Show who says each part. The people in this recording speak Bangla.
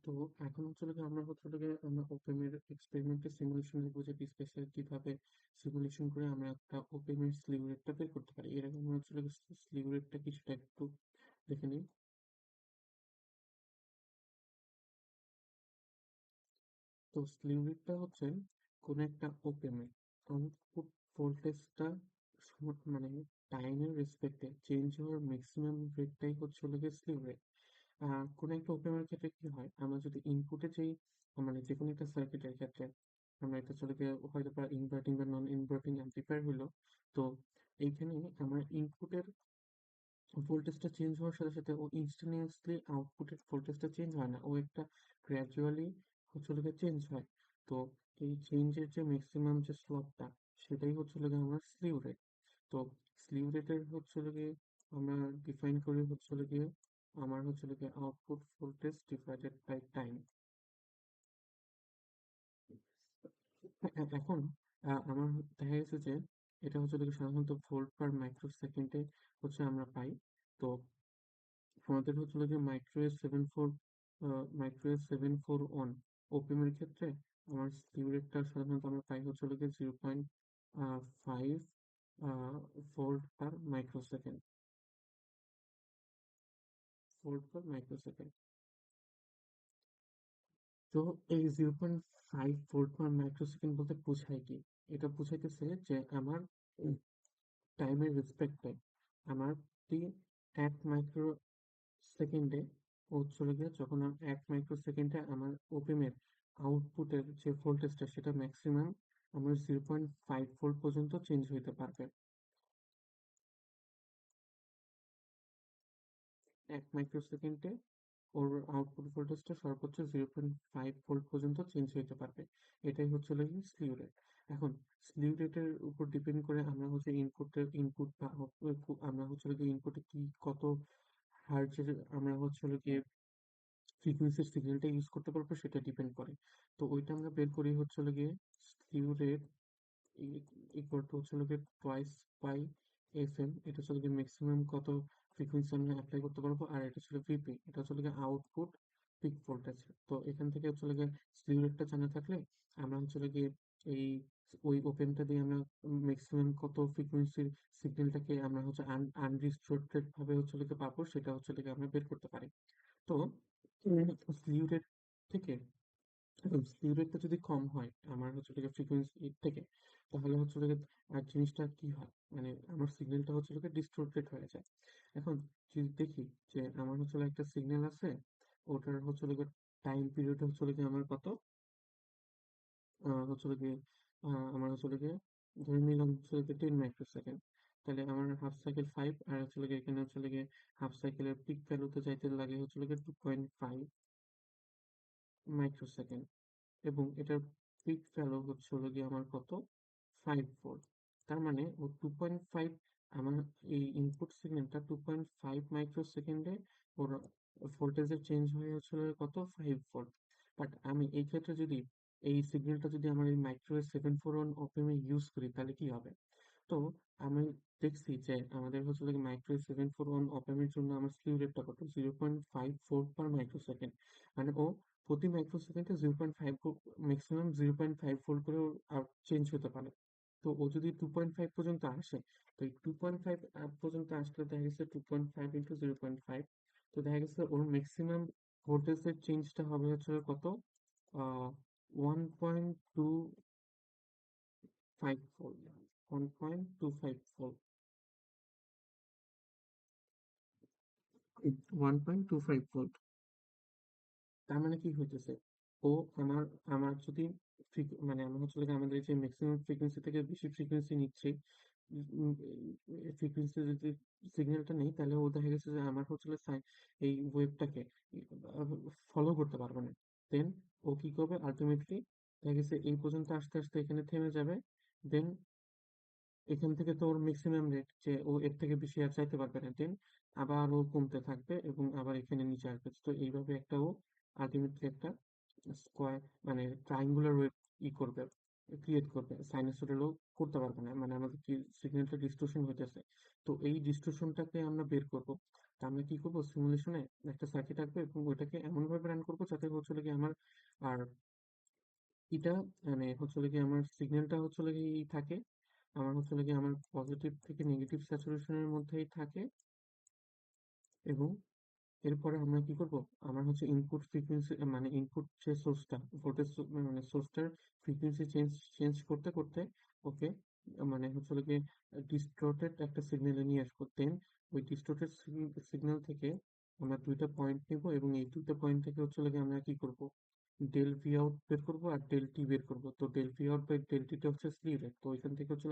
Speaker 1: তো এখন আমরা ওপেমের এক্সপেরিমেন্টাল সিমুলেশন দেখবো যে স্পেসে কিভাবে সিমুলেশন করে আমরা একটা ওপেমের স্লিউ রেটটা বের করতে পারি। এর আগে আমরা স্লিউ রেটটা কিছুটা একটু দেখে নিই। তো স্লিউ রেটটা হচ্ছে কোন একটা ওপেমের আউটপুট ভোল্টেজটা মানে টাইমের রেসপেক্টে চেঞ্জ হওয়ার ম্যাক্সিমাম রেটটাই হচ্ছে স্লিউ রেট। কোনো একটা ওপেমের ক্ষেত্রে কি হয়, আমরা যদি ইনপুটে যেই মানে যে কোনো একটা সার্কিটের ক্ষেত্রে আমরা এটা হয়তো বা ইনভার্টিং বা নন ইনভার্টিং অ্যাম্প্লিফায়ার হলো। তো এইখানে আমার ইনপুটের ভোল্টেজটা চেঞ্জ হওয়ার সাথে সাথে ও ইনস্টান্টিনিয়াসলি আউটপুটের ভোল্টেজটা চেঞ্জ হয় না, ও একটা গ্র্যাজুয়ালি চেঞ্জ হয়। তো এই চেঞ্জের যে ম্যাক্সিমাম যে স্লপটা, সেটাই আমার স্লিউ রেট। তো স্লিউ রেটের আমরা ডিফাইন করি আমার output voltage divided by time. এখন আমার দেখা গেছে যে এটা সাধারণত ভোল্ট পার মাইক্রো সেকেন্ডে আমরা পাই। তো আমাদের মাইক্রোওয়েভ 741 ওপিএমের ক্ষেত্রে আমার স্লিউ রেটটা সাধারণত আমরা পাই 0.5 ভোল্ট পার মাইক্রোসেকেন্ড। ভোল্ট পার মাইক্রোসেকেন্ড। তো এই 0.5 ভোল্ট পার মাইক্রোসেকেন্ড বলতে বোঝায় কি? এটা বোঝাইতেছে যে আমার টাইমের রেসপেক্টে আমার প্রতি 1 মাইক্রো সেকেন্ডে যখন 1 মাইক্রো সেকেন্ডে আমার ওপেমের আউটপুটের যে ভোল্টেজটা সেটা ম্যাক্সিমাম আমার 0.5 ভোল্ট পর্যন্ত চেঞ্জ হইতে পারবে। 1 মাইক্রো সেকেন্ডে ওর আউটপুট ভোল্টেজটা সর্বোচ্চ 0.5 ভোল্ট পর্যন্ত চেঞ্জ হইতে পারবে। এটাই স্লিউ রেট। এখন স্লিউ রেটের উপর ডিপেন্ড করে আমরা ইনপুট বা আমরা ইনপুটে কি কত হার্টজের আমরা ফ্রিকোয়েন্সির সিগন্যালটা ইউজ করতে পারবো, সেটা ডিপেন্ড করে। তো ওইটা আমরা বের করি slew rate equal to twice pi F M. এটা ম্যাক্সিমাম কত ফ্রিকোয়েন্সি আমরা অ্যাপ্লাই করতে পারবো, আর এটা ভিপি, এটা আউটপুট পিক ভোল্টেজ। তো এখান থেকে স্লিউ রেটটা জানা থাকলে আমরা এই ওই ওপেনটা দিয়ে আমরা ম্যাক্সিমাম কত ফ্রিকোয়েন্সির সিগন্যালটাকে আমরা আনরিস্ট্রিক্টেড ভাবে পাবো, সেটা আমরা বের করতে পারি। তো স্লিউ রেট থেকে স্লিউ রেটটা যদি কম হয় আমার ফ্রিকোয়েন্সি থেকে, তাহলে আর জিনিসটা কি হয়, মানে আমার সিগন্যালটা ডিস্টর্টেড হয়ে যায়। এখন যদি দেখি যে আমার একটা সিগন্যাল আছে, ওটার টাইম পিরিয়ড আমার কত, আমার ধরে নিলাম 10 মাইক্রো সেকেন্ড। তাহলে আমার হাফ সাইকেল 5, আর এখানে হাফ সাইকেলের পিক ভ্যালুতে যাইতে লাগে 2.5 মাইক্রোসেকেন্ড, এবং এটার পিক ভ্যালু আমার কত, 5 ভোল্ট। তার মানে ও 2.5, আমার এই ইনপুট সিগন্যালটা 2.5 মাইক্রো সেকেন্ডে ওর ভোল্টেজের চেঞ্জ হয়ে কত, 5 ভোল্ট। বাট আমি এই ক্ষেত্রে যদি এই সিগন্যালটা যদি আমার এই মাইক্রোওয়েভ 741 ওপেমে ইউজ করি, তাহলে কি হবে? তো আমি দেখছি যে আমাদের মাইক্রোওয়েভ 741 ওপেমের জন্য আমার স্লিউ রেটটা কত, 0.54 পার মাইক্রোসেকেন্ড। মানে ও প্রতি মাইক্রোসেকেন্ডে 0.5 ম্যাক্সিমাম 0.5 ভোল্ট করে চেঞ্জ হতে পারে। তো ও যদি 2.5 পর্যন্ত আসে, তো এই 2.5 পর্যন্ত আসলে দেখা গেছে 2.5 ইন্টু 0.5, তো দেখা গেছে ওর ম্যাক্সিমাম ভোল্টেজের চেঞ্জটা হবে কত, 1.25 ভোল্ট। 1.25 ভোল্ট। 1.25 ভোল্ট। তার মানে কি হইতেছে, ও আমার আমার যদি মানে আমরা আমাদের যে ম্যাক্সিমাম ফ্রিকোয়েন্সি থেকে বেশি ফ্রিকোয়েন্সি নিচ্ছে, ফ্রিকোয়েন্সি যদি সিগন্যালটা নেই, তাহলে ও দেখা গেছে যে আমার এই ওয়েভটাকে ফলো করতে পারবে না। দেন ও কি করবে, আলটিমেটলি দেখা গেছে এই পর্যন্ত আসতে আসতে এখানে থেমে যাবে। দেন এখান থেকে তো ওর ম্যাক্সিমাম রেট, যে ও এর থেকে বেশি আর চাইতে পারবে না। দেন আবার ও কমতে থাকবে এবং আবার এখানে নিচে আসবে। তো এইভাবে ও আলটিমেটলি একটা স্কোয়ার মানে ট্রায়াঙ্গুলার ওয়েভ করবে, ক্রিয়েট করবে, সাইনোসয়েডালও করতে পারবে না, মানে আমাদের কি সিগন্যালটা ডিস্টরশন হইতেছে। তো এই ডিস্টরশনটাকে আমরা বের করব। তা আমরা কি করব, সিমুলেশনে একটা সার্কিট আঁকবো এবং ওইটাকে এমনভাবে রান করবো যাতে হচ্ছে কি আমার আর এটা মানে হচ্ছে কি আমার সিগন্যালটা হচ্ছে কি থাকে, আমার হচ্ছে কি আমার পজিটিভ থেকে নেগেটিভ স্যাচুরেশনের মধ্যেই থাকে। এবং এরপরে আমরা কি করব, আমার হচ্ছে ইনপুট ফ্রিকোয়েন্সি মানে ইনপুট যে সোর্সটা, ভোল্টেজ মানে সোর্সটার ফ্রিকোয়েন্সি চেঞ্জ চেঞ্জ করতে করতে ওকে মানে হচ্ছে গিয়ে ডিস্টর্টেড একটা সিগন্যালে নিয়ে আসবো। দেন ওই ডিস্টর্টেড সিগন্যাল থেকে আমরা দুইটা পয়েন্ট নেব এবং এই দুইটা পয়েন্ট থেকে হচ্ছে গিয়ে আমরা কি করব, ডেল ভি আউট বের করবো আর ডেল টি বের করবো। তো del V out by del টিটা হচ্ছে স্লিভ রেট, তো ওইখান থেকে হচ্ছে